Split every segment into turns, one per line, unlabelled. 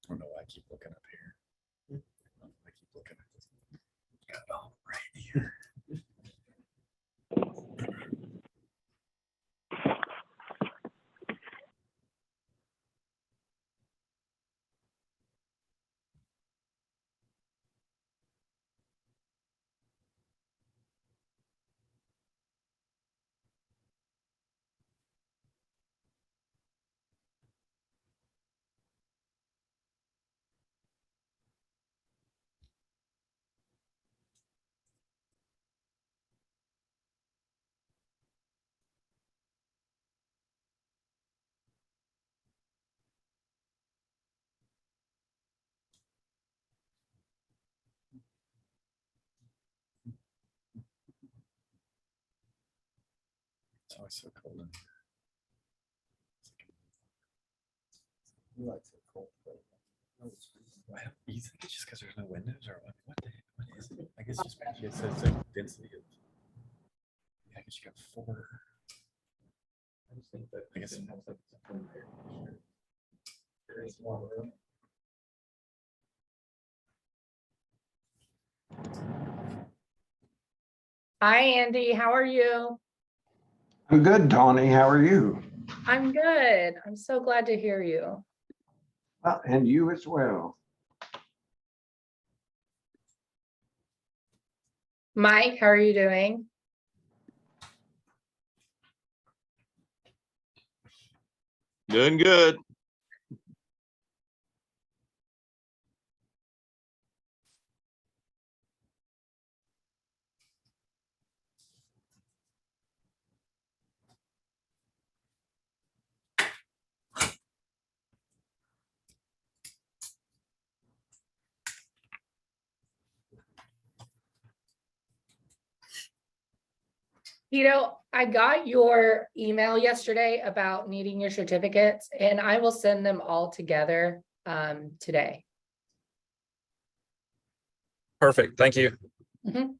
don't know why I keep looking up here. I keep looking at this. Got it all right here. It's always so cold in here.
You like so cold.
Why don't you think it's just because there's no windows or what? What is it? I guess just because it says like density of. Yeah, I guess you got 4.
I just think that
I guess
it has like its own air conditioner. Very small room.
Hi, Andy. How are you?
I'm good, Tawny. How are you?
I'm good. I'm so glad to hear you.
And you as well.
Mike, how are you doing?
Doing good.
Tito, I got your email yesterday about needing your certificates, and I will send them all together today.
Perfect. Thank you.
Mhm.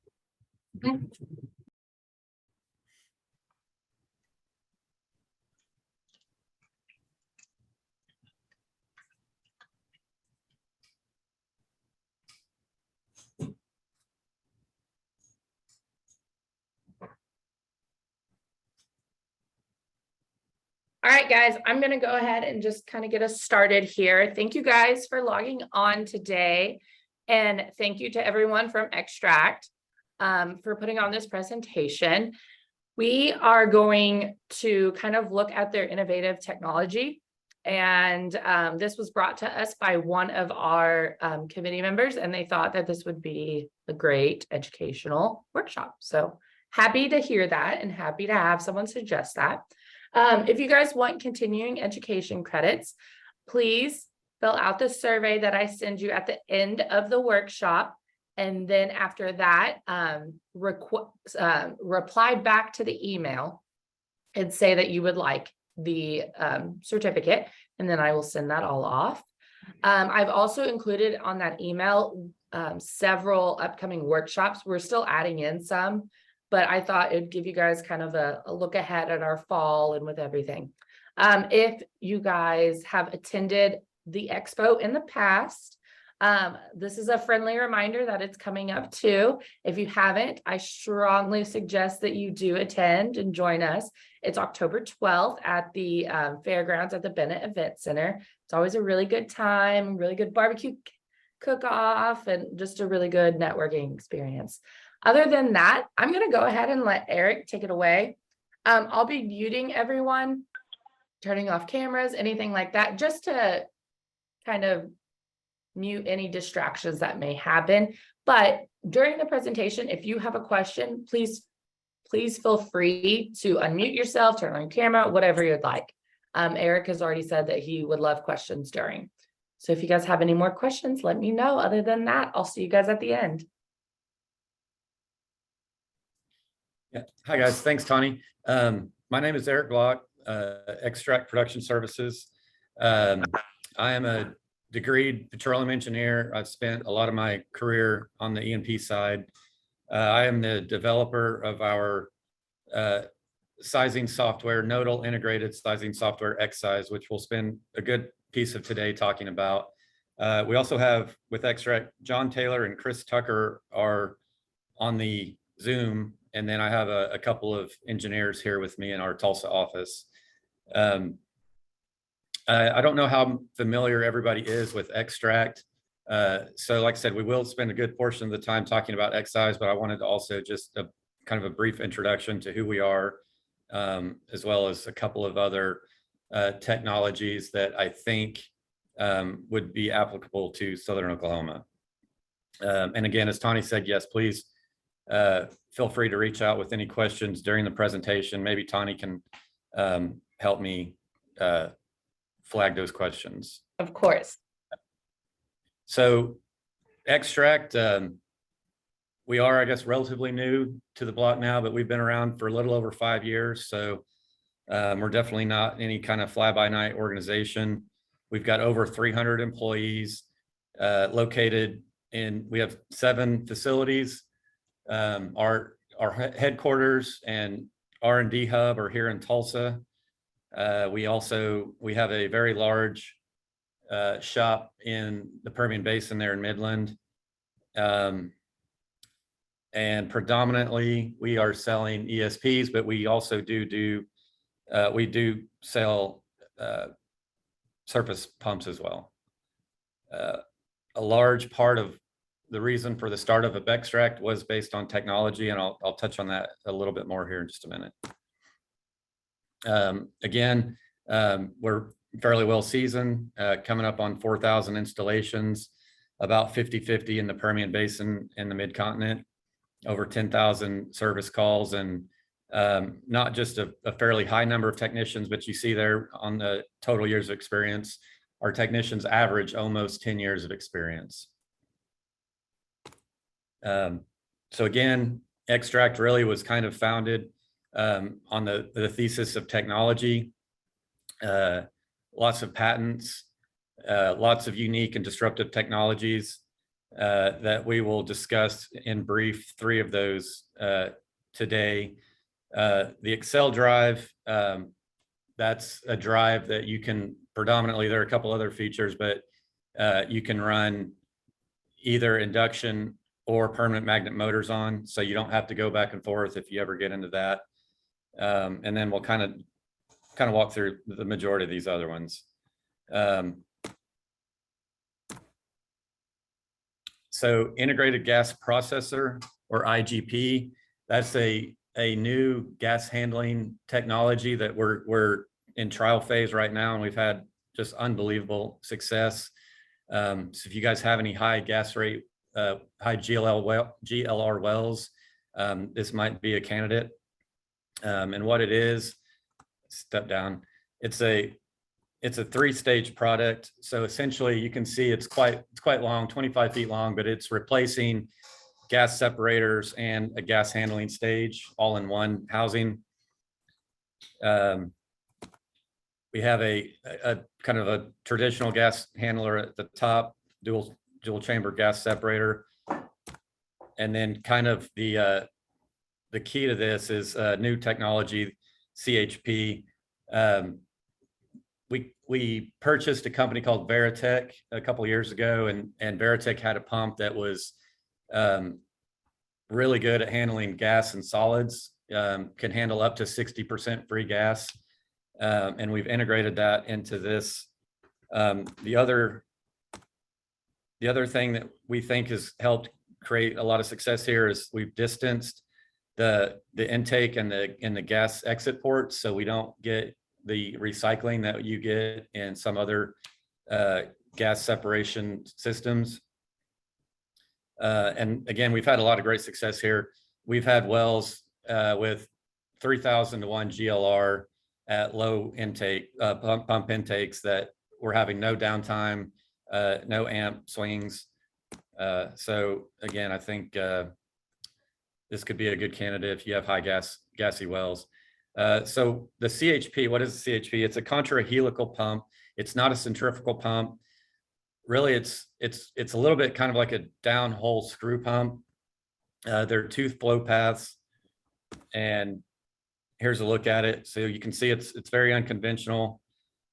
All right, guys, I'm going to go ahead and just kind of get us started here. Thank you guys for logging on today. And thank you to everyone from Extract for putting on this presentation. We are going to kind of look at their innovative technology. And this was brought to us by one of our committee members, and they thought that this would be a great educational workshop. So happy to hear that and happy to have someone suggest that. If you guys want continuing education credits, please fill out the survey that I send you at the end of the workshop. And then after that, reply back to the email and say that you would like the certificate, and then I will send that all off. I've also included on that email several upcoming workshops. We're still adding in some, but I thought it'd give you guys kind of a look ahead at our fall and with everything. If you guys have attended the expo in the past, this is a friendly reminder that it's coming up too. If you haven't, I strongly suggest that you do attend and join us. It's October 12th at the fairgrounds at the Bennett Event Center. It's always a really good time, really good barbecue cook-off, and just a really good networking experience. Other than that, I'm going to go ahead and let Eric take it away. I'll be muting everyone, turning off cameras, anything like that, just to kind of mute any distractions that may happen. But during the presentation, if you have a question, please feel free to unmute yourself, turn on your camera, whatever you'd like. Eric has already said that he would love questions during. So if you guys have any more questions, let me know. Other than that, I'll see you guys at the end.
Yeah. Hi, guys. Thanks, Tawny. My name is Eric Glock, Extract Production Services. I am a degreed petroleum engineer. I've spent a lot of my career on the E&P side. I am the developer of our sizing software, NODAL integrated sizing software, XSIZE, which we'll spend a good piece of today talking about. We also have with Extract, John Taylor and Chris Tucker are on the Zoom. And then I have a couple of engineers here with me in our Tulsa office. I don't know how familiar everybody is with Extract. So like I said, we will spend a good portion of the time talking about XSIZE, but I wanted to also just kind of a brief introduction to who we are, as well as a couple of other technologies that I think would be applicable to Southern Oklahoma. And again, as Tawny said, yes, please feel free to reach out with any questions during the presentation. Maybe Tawny can help me flag those questions.
Of course.
So Extract, we are, I guess, relatively new to the block now, but we've been around for a little over 5 years. So we're definitely not any kind of fly-by-night organization. We've got over 300 employees located in, we have 7 facilities. Our headquarters and R&D hub are here in Tulsa. We have a very large shop in the Permian Basin there in Midland. And predominantly we are selling ESPs, but we also do sell surface pumps as well. A large part of the reason for the start of Extract was based on technology, and I'll touch on that a little bit more here in just a minute. Again, we're fairly well seasoned, coming up on 4,000 installations, about 50-50 in the Permian Basin and the Mid-Continent, over 10,000 service calls, and not just a fairly high number of technicians, but you see there on the total years of experience, our technicians average almost 10 years of experience. So again, Extract really was kind of founded on the thesis of technology, lots of patents, lots of unique and disruptive technologies that we will discuss in brief, 3 of those today. The Excel drive, that's a drive that you can predominantly, there are a couple other features, but you can run either induction or permanent magnet motors on, so you don't have to go back and forth if you ever get into that. And then we'll kind of walk through the majority of these other ones. So integrated gas processor, or IGP, that's a new gas handling technology that we're in trial phase right now, and we've had just unbelievable success. So if you guys have any high gas rate, high GLR wells, this might be a candidate. And what it is, step down, it's a 3-stage product. So essentially you can see it's quite long, 25 feet long, but it's replacing gas separators and a gas handling stage all in one housing. We have a kind of a traditional gas handler at the top, dual chamber gas separator. And then kind of the key to this is new technology, CHP. We purchased a company called Veritech a couple of years ago, and Veritech had a pump that was really good at handling gas and solids, can handle up to 60% free gas. And we've integrated that into this. The other thing that we think has helped create a lot of success here is we've distanced the intake and the gas exit ports, so we don't get the recycling that you get in some other gas separation systems. And again, we've had a lot of great success here. We've had wells with 3,000 to 1 GLR at low intake, pump intakes that were having no downtime, no amp swings. So again, I think this could be a good candidate if you have high gassy wells. So the CHP, what is the CHP? It's a contra-helical pump. It's not a centrifugal pump. Really, it's a little bit kind of like a downhole screw pump. There are 2 flow paths, and here's a look at it. So you can see it's very unconventional.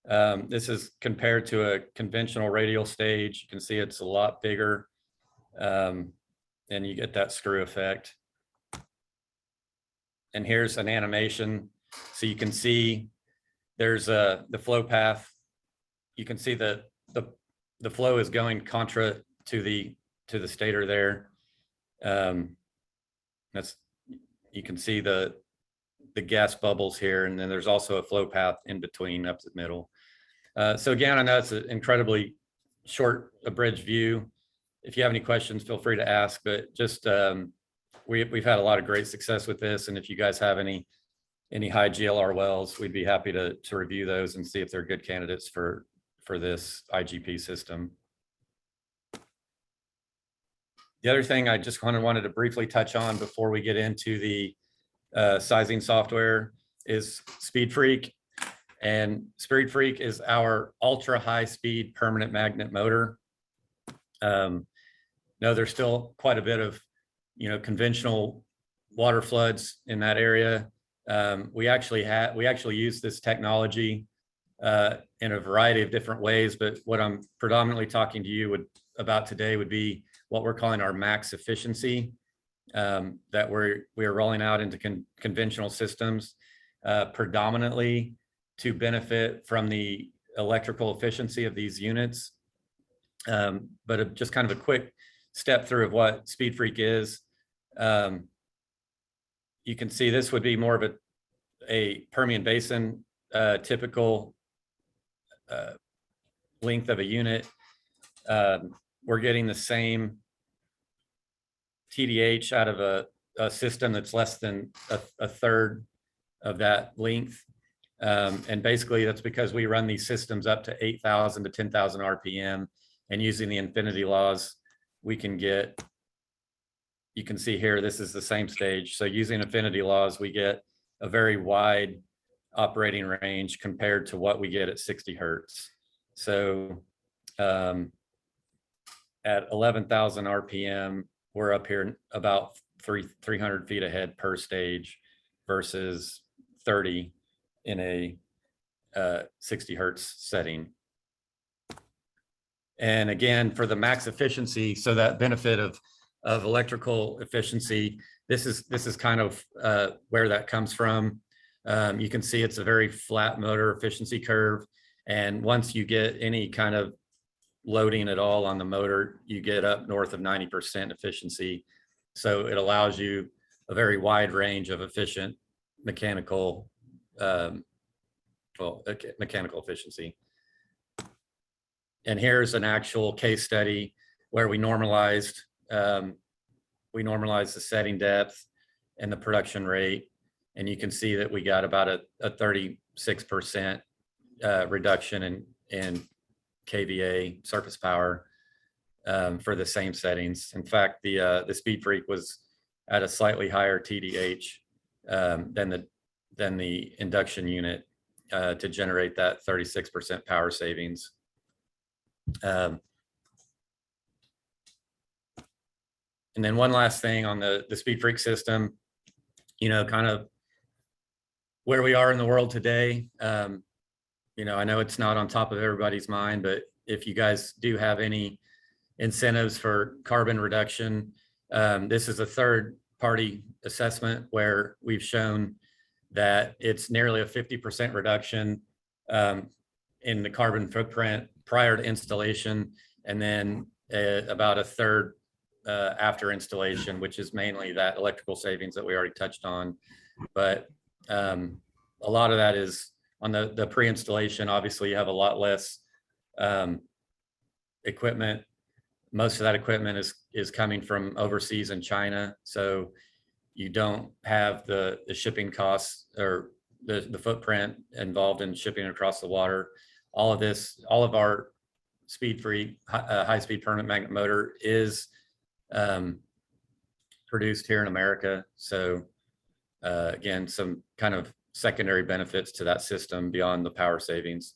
This is compared to a conventional radial stage. You can see it's a lot bigger, and you get that screw effect. And here's an animation. So you can see there's the flow path. You can see that the flow is going contra to the stator there. You can see the gas bubbles here, and then there's also a flow path in between up the middle. So again, I know it's an incredibly short abridged view. If you have any questions, feel free to ask, but just we've had a lot of great success with this. And if you guys have any high GLR wells, we'd be happy to review those and see if they're good candidates for this IGP system. The other thing I just wanted to briefly touch on before we get into the sizing software is SpeedFreak. And SpeedFreak is our ultra high speed permanent magnet motor. No, there's still quite a bit of, conventional water floods in that area. We actually use this technology in a variety of different ways, but what I'm predominantly talking to you about today would be what we're calling our max efficiency that we are rolling out into conventional systems, predominantly to benefit from the electrical efficiency of these units. But just kind of a quick step through of what SpeedFreak is. You can see this would be more of a Permian Basin typical length of a unit. We're getting the same TDH out of a system that's less than a third of that length. And basically that's because we run these systems up to 8,000 to 10,000 RPM, and using the infinity laws, we can get, you can see here, this is the same stage. So using infinity laws, we get a very wide operating range compared to what we get at 60 Hertz. So at 11,000 RPM, we're up here about 300 feet ahead per stage versus 30 in a 60 Hertz setting. And again, for the max efficiency, so that benefit of electrical efficiency, this is kind of where that comes from. You can see it's a very flat motor efficiency curve. And once you get any kind of loading at all on the motor, you get up north of 90% efficiency. So it allows you a very wide range of efficient mechanical efficiency. And here's an actual case study where we normalized the setting depth and the production rate. And you can see that we got about a 36% reduction in kVA surface power for the same settings. In fact, the SpeedFreak was at a slightly higher TDH than the induction unit to generate that 36% power savings. And then one last thing on the SpeedFreak system, kind of where we are in the world today. I know it's not on top of everybody's mind, but if you guys do have any incentives for carbon reduction, this is a third-party assessment where we've shown that it's nearly a 50% reduction in the carbon footprint prior to installation, and then about a third after installation, which is mainly that electrical savings that we already touched on. But a lot of that is on the pre-installation. Obviously, you have a lot less equipment. Most of that equipment is coming from overseas in China, so you don't have the shipping costs or the footprint involved in shipping across the water. All of our SpeedFreak high-speed permanent magnet motor is produced here in America. So again, some kind of secondary benefits to that system beyond the power savings.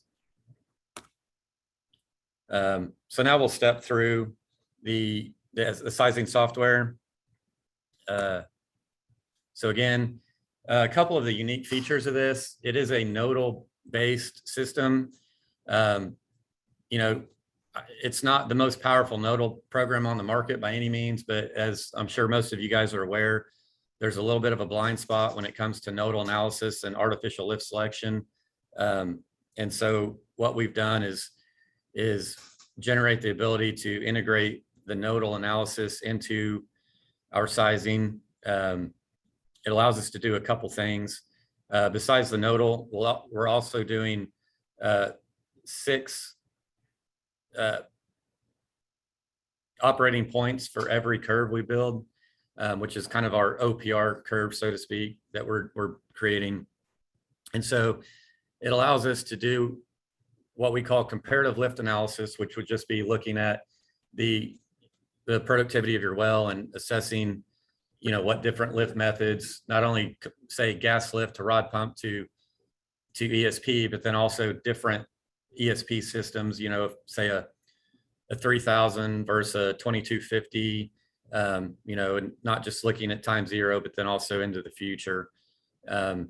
So now we'll step through the sizing software. So again, a couple of the unique features of this: it is a nodal based system. You know, it's not the most powerful nodal program on the market by any means, but as I'm sure most of you guys are aware, there's a little bit of a blind spot when it comes to nodal analysis and artificial lift selection. And so what we've done is generate the ability to integrate the nodal analysis into our sizing. It allows us to do a couple things. Besides the nodal, we're also doing 6 operating points for every curve we build, which is kind of our OPR curve, so to speak, that we're creating. And so it allows us to do what we call comparative lift analysis, which would just be looking at the productivity of your well and assessing, you know, what different lift methods, not only say gas lift to rod pump to ESP, but then also different ESP systems, you know, say a 3000 versus a 2250, you know, and not just looking at time zero, but then also into the future. And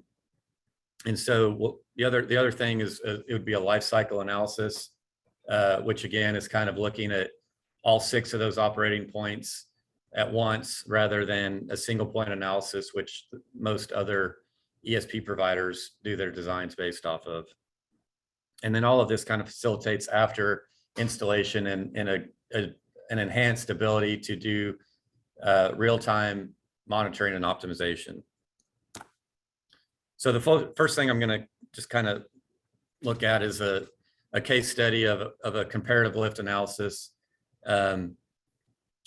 so the other thing is it would be a life cycle analysis, which again is kind of looking at all 6 of those operating points at once rather than a single point analysis, which most other ESP providers do their designs based off of. And then all of this kind of facilitates after installation and an enhanced ability to do real-time monitoring and optimization. So the first thing I'm going to just kind of look at is a case study of a comparative lift analysis.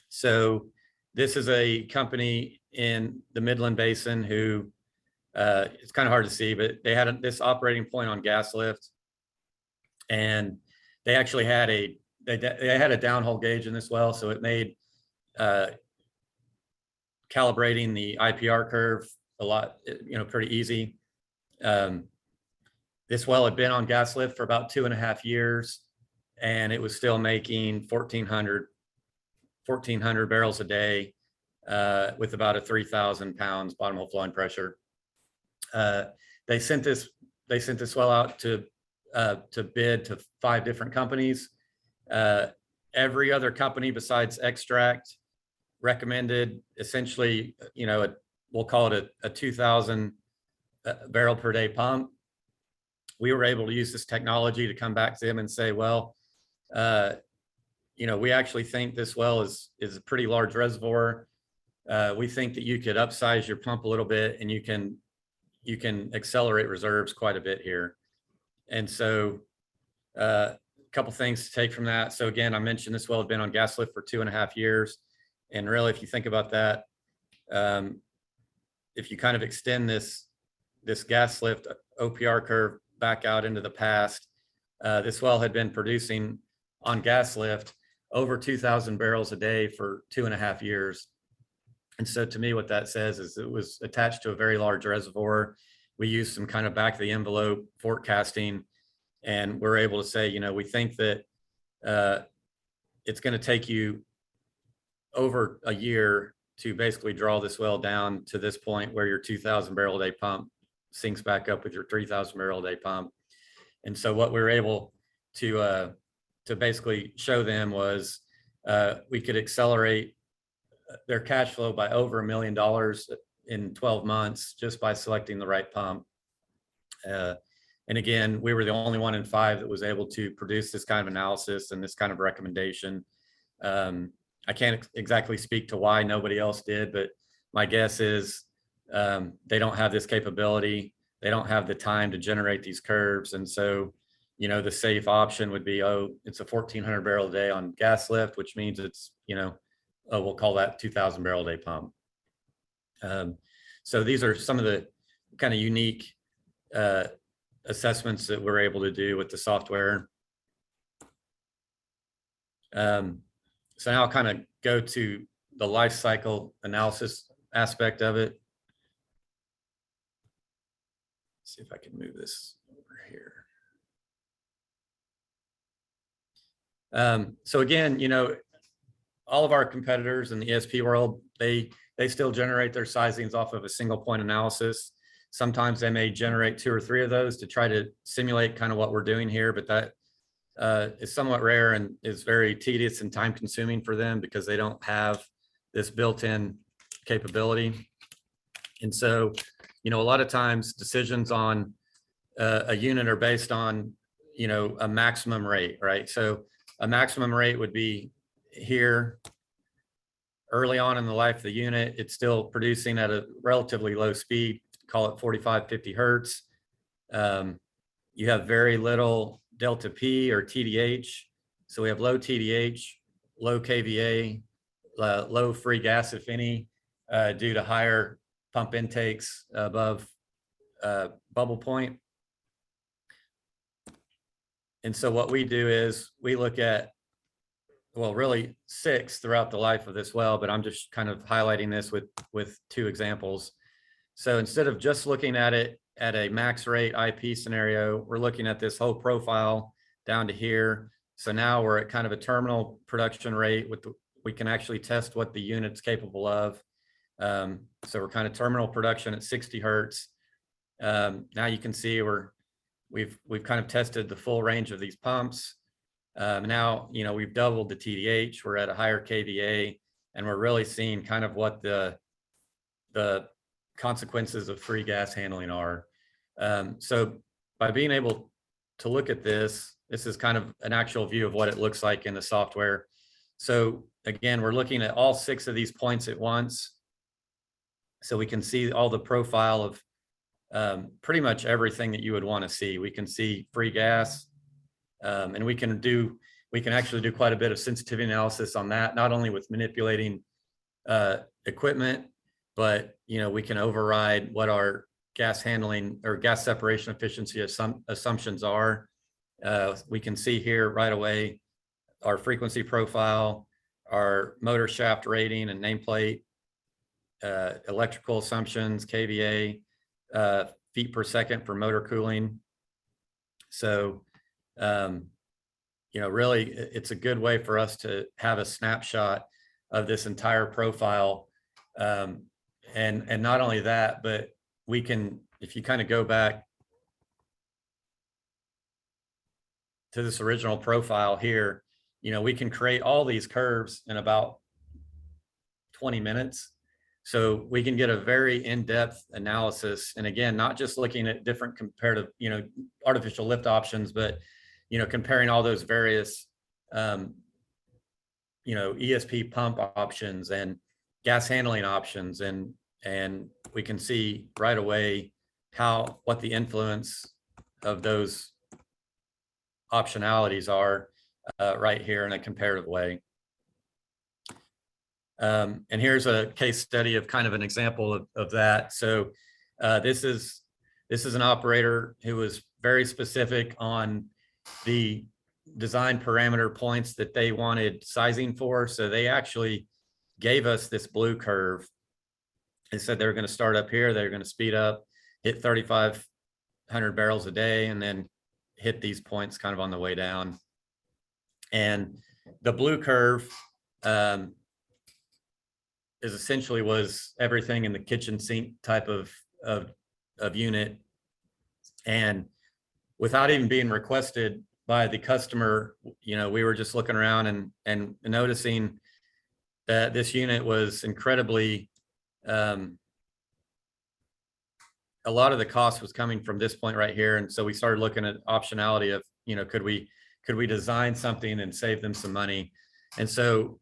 So this is a company in the Midland Basin who, it's kind of hard to see, but they had this operating point on gas lift, and they actually had they had a downhole gauge in this well, so it made calibrating the IPR curve a lot, you know, pretty easy. This well had been on gas lift for about 2.5 years, and it was still making 1,400 barrels a day with about a 3,000 pounds bottom hole flowing pressure. They sent this well out to bid to 5 different companies. Every other company besides Extract recommended essentially, you know, we'll call it a 2,000 barrel per day pump. We were able to use this technology to come back to them and say, well, you know, we actually think this well is a pretty large reservoir. We think that you could upsize your pump a little bit, and you can accelerate reserves quite a bit here. And so a couple things to take from that. So again, I mentioned this well had been on gas lift for 2.5 years. And really, if you think about that, if you kind of extend this gas lift OPR curve back out into the past, this well had been producing on gas lift over 2,000 barrels a day for 2.5 years. And so to me, what that says is it was attached to a very large reservoir. We used some kind of back of the envelope forecasting, and we're able to say, you know, we think that it's going to take you over a year to basically draw this well down to this point where your 2,000 barrel a day pump syncs back up with your 3,000 barrel a day pump. And so what we were able to basically show them was we could accelerate their cash flow by over $1 million in 12 months just by selecting the right pump. And again, we were the only one in 5 that was able to produce this kind of analysis and this kind of recommendation. I can't exactly speak to why nobody else did, but my guess is they don't have this capability. They don't have the time to generate these curves. And so, you know, the safe option would be, oh, it's a 1,400 barrel a day on gas lift, which means it's, you know, we'll call that 2,000 barrel a day pump. So these are some of the kind of unique assessments that we're able to do with the software. So now I'll kind of go to the life cycle analysis aspect of it. Let's see if I can move this over here. So again, you know, all of our competitors in the ESP world, they still generate their sizings off of a single point analysis. Sometimes they may generate 2 or 3 of those to try to simulate kind of what we're doing here, but is somewhat rare and is very tedious and time consuming for them because they don't have this built-in capability. And so, a lot of times decisions on a unit are based on, a maximum rate, right? So a maximum rate would be here early on in the life of the unit. It's still producing at a relatively low speed, call it 45, 50 Hertz. You have very little delta P or TDH. So we have low TDH, low kVA, low free gas, if any, due to higher pump intakes above bubble point. And so what we do is we look at, well, really 6 throughout the life of this well, but I'm just kind of highlighting this with 2 examples. So instead of just looking at it at a max rate IP scenario, we're looking at this whole profile down to here. So now we're at kind of a terminal production rate we can actually test what the unit's capable of. So we're kind of terminal production at 60 Hertz. Now you can see we've kind of tested the full range of these pumps. Now, we've doubled the TDH, we're at a higher kVA, and we're really seeing kind of what the consequences of free gas handling are. So by being able to look at this is kind of an actual view of what it looks like in the software. So again, we're looking at all 6 of these points at once. So we can see all the profile of pretty much everything that you would want to see. We can see free gas, and we can actually do quite a bit of sensitivity analysis on that, not only with manipulating equipment, but we can override what our gas handling or gas separation efficiency assumptions are. We can see here right away our frequency profile, our motor shaft rating and nameplate, electrical assumptions, kVA, feet per second for motor cooling. So, really, it's a good way for us to have a snapshot of this entire profile. And not only that, but we can, if you kind of go back to this original profile here, we can create all these curves in about 20 minutes. So we can get a very in-depth analysis. And again, not just looking at different comparative, artificial lift options, but, comparing all those various, ESP pump options and gas handling options. And we can see right away what the influence of those optionalities are right here in a comparative way. And here's a case study of kind of an example of that. So this is an operator who was very specific on the design parameter points that they wanted sizing for. So they actually gave us this blue curve. They said they were going to start up here, they're going to speed up, hit 3,500 barrels a day, and then hit these points kind of on the way down. And the blue curve is essentially was everything in the kitchen sink type of unit. And without even being requested by the customer, we were just looking around and noticing that this unit was incredibly, a lot of the cost was coming from this point right here. And so we started looking at optionality of, could we design something and save them some money? And so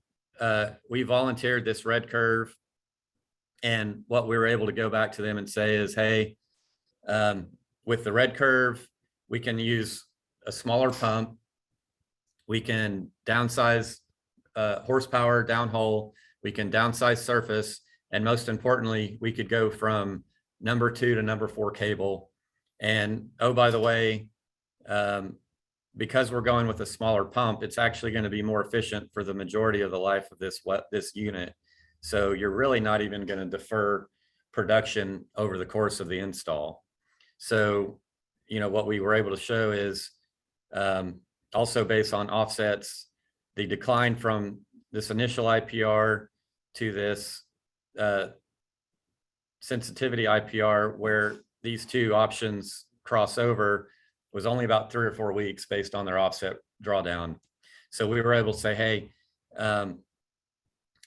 we volunteered this red curve, and what we were able to go back to them and say is, hey, with the red curve, we can use a smaller pump, we can downsize horsepower downhole, we can downsize surface, and most importantly, we could go from number 2 to number 4 cable. And oh, by the way, because we're going with a smaller pump, it's actually going to be more efficient for the majority of the life of this unit. So you're really not even going to defer production over the course of the install. So, what we were able to show is also based on offsets, the decline from this initial IPR to this sensitivity IPR, where these two options cross over, was only about 3 or 4 weeks based on their offset drawdown. So we were able to say, hey,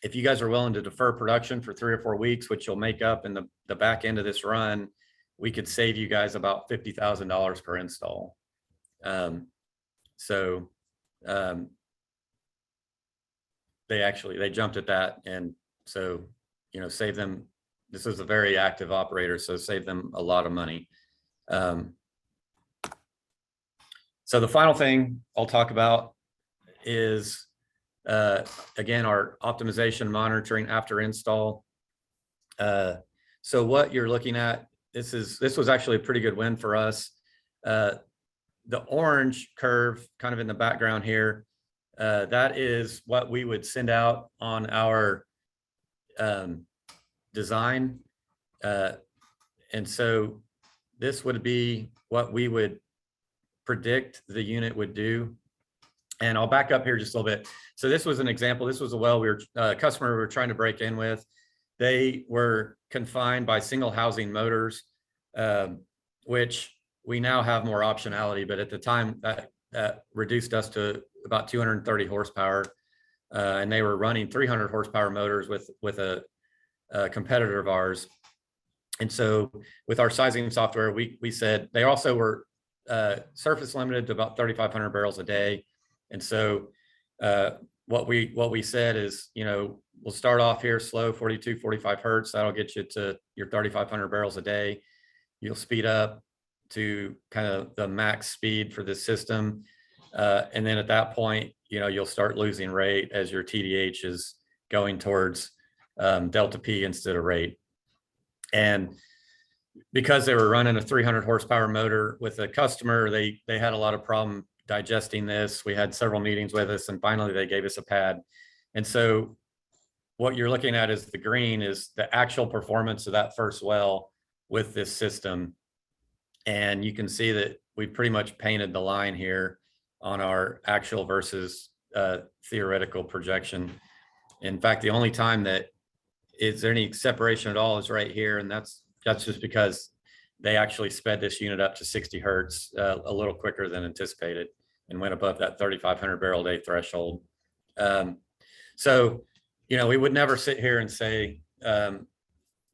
if you guys are willing to defer production for 3 or 4 weeks, which you'll make up in the back end of this run, we could save you guys about $50,000 per install. They jumped at that. And so, you know, save them. This is a very active operator, so save them a lot of money. So the final thing I'll talk about is, again, our optimization monitoring after install. So what you're looking at, this was actually a pretty good win for us. The orange curve kind of in the background here, that is what we would send out on our design. And so this would be what we would predict the unit would do. And I'll back up here just a little bit. So this was an example. This was a well customer we were trying to break in with. They were confined by single housing motors, which we now have more optionality, but at the time that reduced us to about 230 horsepower. And they were running 300 horsepower motors with a competitor of ours. And so with our sizing software, we said they also were surface limited to about 3,500 barrels a day. And so what we said is, you know, we'll start off here slow, 42, 45 hertz. That'll get you to your 3,500 barrels a day. You'll speed up to kind of the max speed for this system. And then at that point, you know, you'll start losing rate as your TDH is going towards delta P instead of rate. And because they were running a 300 horsepower motor with a customer, they had a lot of problem digesting this. We had several meetings with us, and finally they gave us a pad. And so what you're looking at is the green is the actual performance of that first well with this system. And you can see that we pretty much painted the line here on our actual versus theoretical projection. In fact, the only time that is there any separation at all is right here. And that's just because they actually sped this unit up to 60 hertz a little quicker than anticipated and went above that 3,500 barrel a day threshold. So, you know, we would never sit here and say,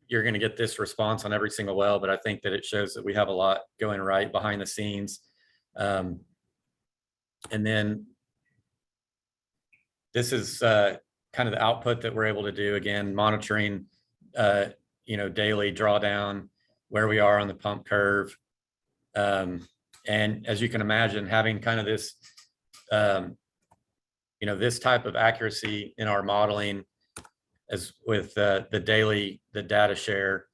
you're going to get this response on every single well, but I think that it shows that we have a lot going right behind the scenes. And then this is kind of the output that we're able to do, again, monitoring, you know, daily drawdown, where we are on the pump curve. And as you can imagine, having kind of this, you know, this type of accuracy in our modeling as with the data share,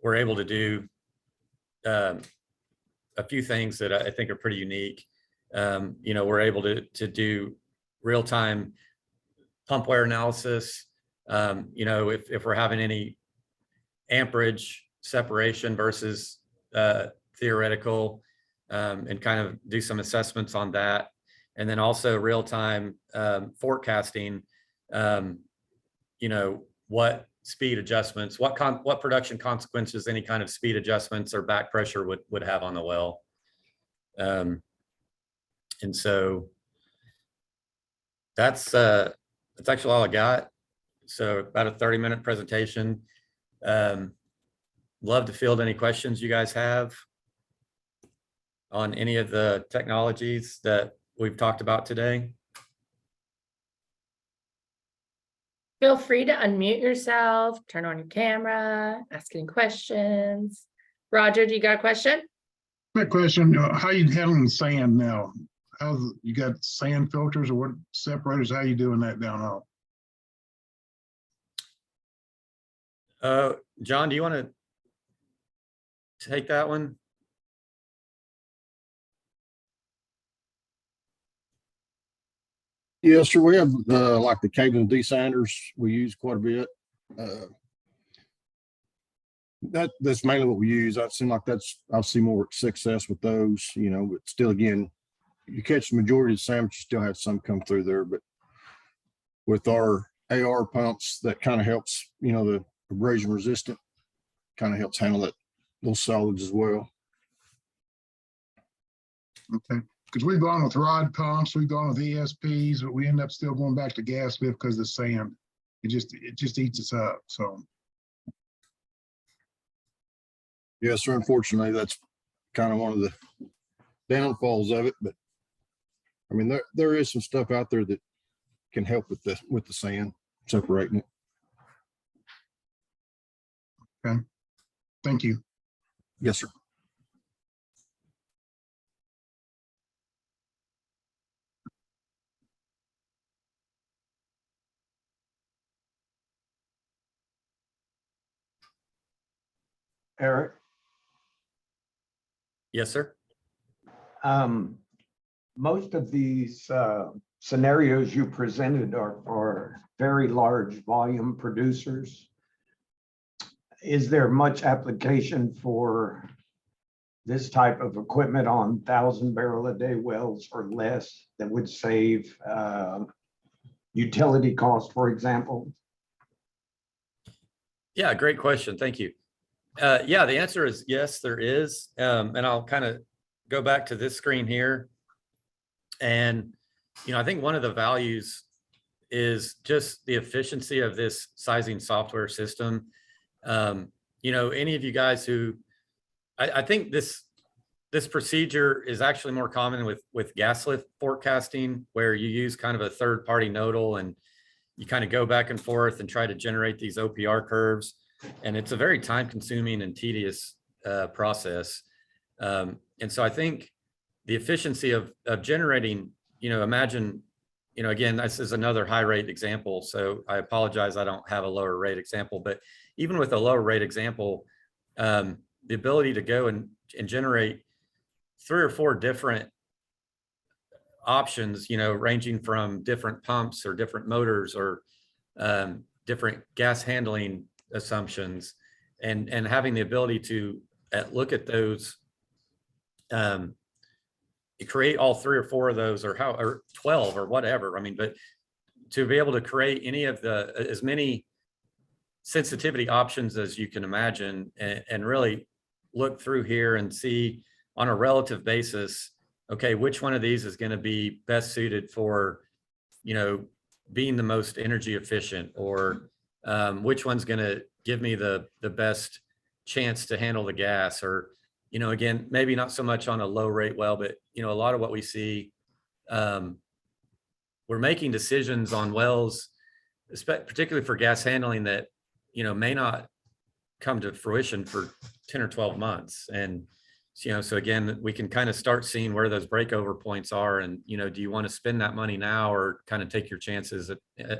we're able to do a few things that I think are pretty unique. You know, we're able to do real-time pump wear analysis. You know, if we're having any amperage separation versus theoretical, and kind of do some assessments on that. And then also real-time forecasting, you know, what speed adjustments, what production consequences any kind of speed adjustments or back pressure would have on the well. And so that's actually all I got. So about a 30-minute presentation. Love to field any questions you guys have on any of the technologies that we've talked about today.
Feel free to unmute yourself, turn on your camera, ask any questions. Roger, do you got a question?
Quick question, how you handling sand now? You got sand filters or what separators? How you doing that down off?
John, do you want to take that one?
Yes, sir. We have like the cable desanders we use quite a bit. That's mainly what we use. I seem like I'll see more success with those, you know, but still, again, you catch the majority of the sand, but you still have some come through there. But with our AR pumps, that kind of helps, you know, the abrasion resistant kind of helps handle those solids as well.
Okay, because we've gone with rod pumps, we've gone with ESPs, but we end up still going back to gas lift because of the sand. It just eats us up. So
Yes, sir. Unfortunately, that's kind of one of the downfalls of it, but I mean, there is some stuff out there that can help with the sand separating it.
thank you.
Yes, sir.
Eric,
Yes, sir.
most of these scenarios you presented are for very large volume producers. Is there much application for this type of equipment on 1,000-barrel-a-day wells or less that would save utility cost, for example?
Yeah, great question. Thank you. Yeah, the answer is yes, there is. And I'll kind of go back to this screen here. And, I think one of the values is just the efficiency of this sizing software system. Any of you guys who, I think this procedure is actually more common with gas lift forecasting, where you use kind of a third-party nodal and you kind of go back and forth and try to generate these OPR curves. And it's a very time-consuming and tedious process. And so I think the efficiency of generating, imagine, again, this is another high rate example. So I apologize, I don't have a lower rate example, but even with a lower rate example, the ability to go and generate 3 or 4 different options, ranging from different pumps or different motors or different gas handling assumptions, and having the ability to look at those, create all 3 or 4 of those, or 12 or whatever. I mean, but to be able to create any of as many sensitivity options as you can imagine, and really look through here and see on a relative basis, okay, which one of these is going to be best suited for, being the most energy efficient, or which one's going to give me the best chance to handle the gas, or, again, maybe not so much on a low rate well, but, a lot of what we see, we're making decisions on wells, particularly for gas handling, that, may not come to fruition for 10 or 12 months. And, so again, we can kind of start seeing where those breakover points are, and, do you want to spend that money now or kind of take your chances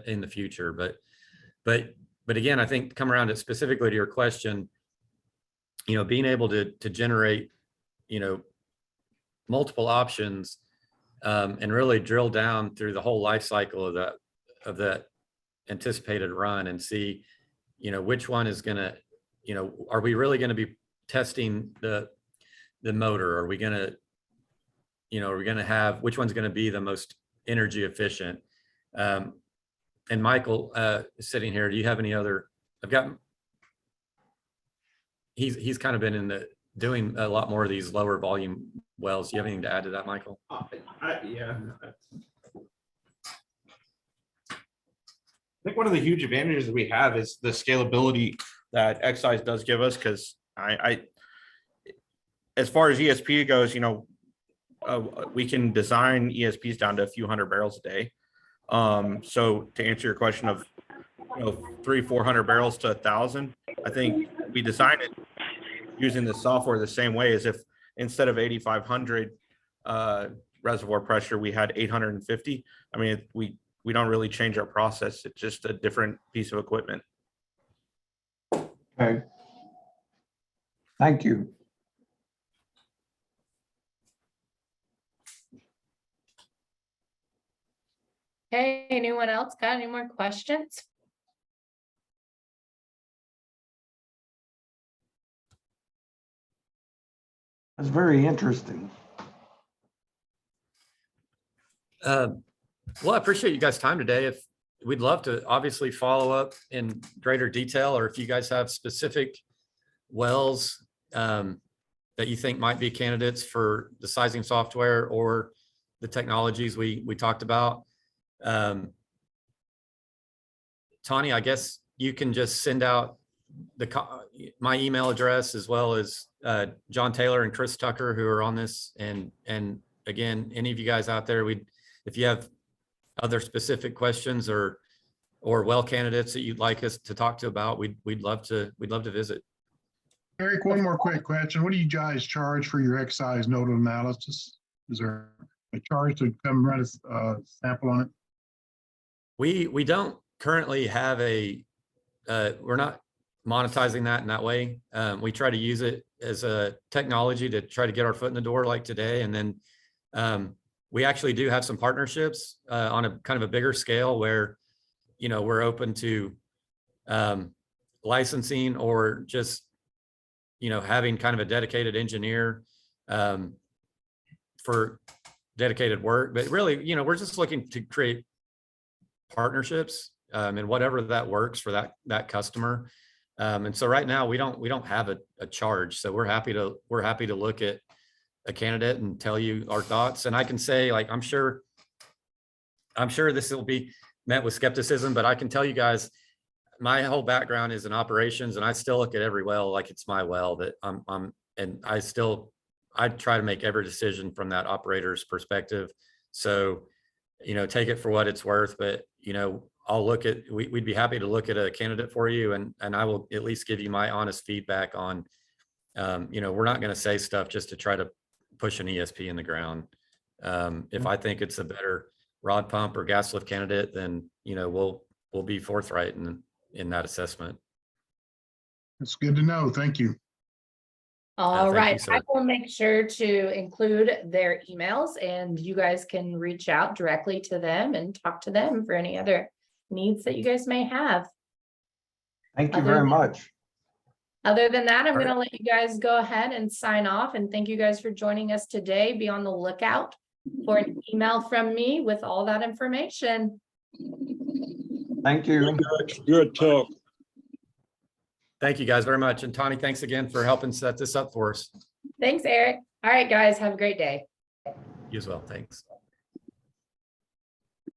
in the future? But again, I think, come around it specifically to your question, being able to generate, multiple options, and really drill down through the whole life cycle of that anticipated run, and see, which one is going to, are we really going to be testing the motor? Are we going to, have, which one's going to be the most energy efficient? And Michael is sitting here. Do you have any other? He's kind of been doing a lot more of these lower volume wells. Do you have anything to add to that, Michael?
Yeah. I think one of the huge advantages that we have is the scalability that XSIZE does give us, because as far as ESP goes, we can design ESPs down to a few hundred barrels a day. So to answer your question of 300-400 barrels to 1,000, I think we designed it using the software the same way as if instead of 8,500 reservoir pressure, we had 850. I mean, we don't really change our process. It's just a different piece of equipment.
Okay. Thank you.
Okay, anyone else got any more questions?
That's very interesting.
Well, I appreciate you guys' time today. If we'd love to obviously follow up in greater detail, or if you guys have specific wells that you think might be candidates for the sizing software, or the technologies we talked about. Tawny, I guess you can just send out my email address, as well as John Taylor and Chris Tucker, who are on this. And again, any of you guys out there, if you have other specific questions or well candidates that you'd like us to talk to about, we'd love to visit.
Eric, one more quick question. What do you guys charge for your XSIZE nodal analysis? Is there a charge to come run a sample on it?
We don't currently have we're not monetizing that in that way. We try to use it as a technology to try to get our foot in the door like today. And then we actually do have some partnerships on a kind of a bigger scale where, we're open to licensing or just, having kind of a dedicated engineer for dedicated work. But really, we're just looking to create partnerships and whatever that works for that customer. And so right now we don't have a charge. So we're happy to look at a candidate and tell you our thoughts. And I can say, like, I'm sure this will be met with skepticism, but I can tell you guys, my whole background is in operations, and I still look at every well like it's my well that and I try to make every decision from that operator's perspective. So, take it for what it's worth, but we'd be happy to look at a candidate for you, and I will at least give you my honest feedback on, we're not going to say stuff just to try to push an ESP in the ground. If I think it's a better rod pump or gas lift candidate, then, we'll be forthright in that assessment.
That's good to know. Thank you.
All
thank
right,
you, sir.
I will make sure to include their emails, and you guys can reach out directly to them and talk to them for any other needs that you guys may have.
Thank you
Other
very
than-
much.
Other than that, I'm
All right.
going to let you guys go ahead and sign off, and thank you guys for joining us today. Be on the lookout for an email from me with all that information.
Thank you.
Good talk.
Thank you guys very much. And Tawny, thanks again for helping set this up for us.
Thanks, Eric. All right, guys, have a great day.
You as well. Thanks.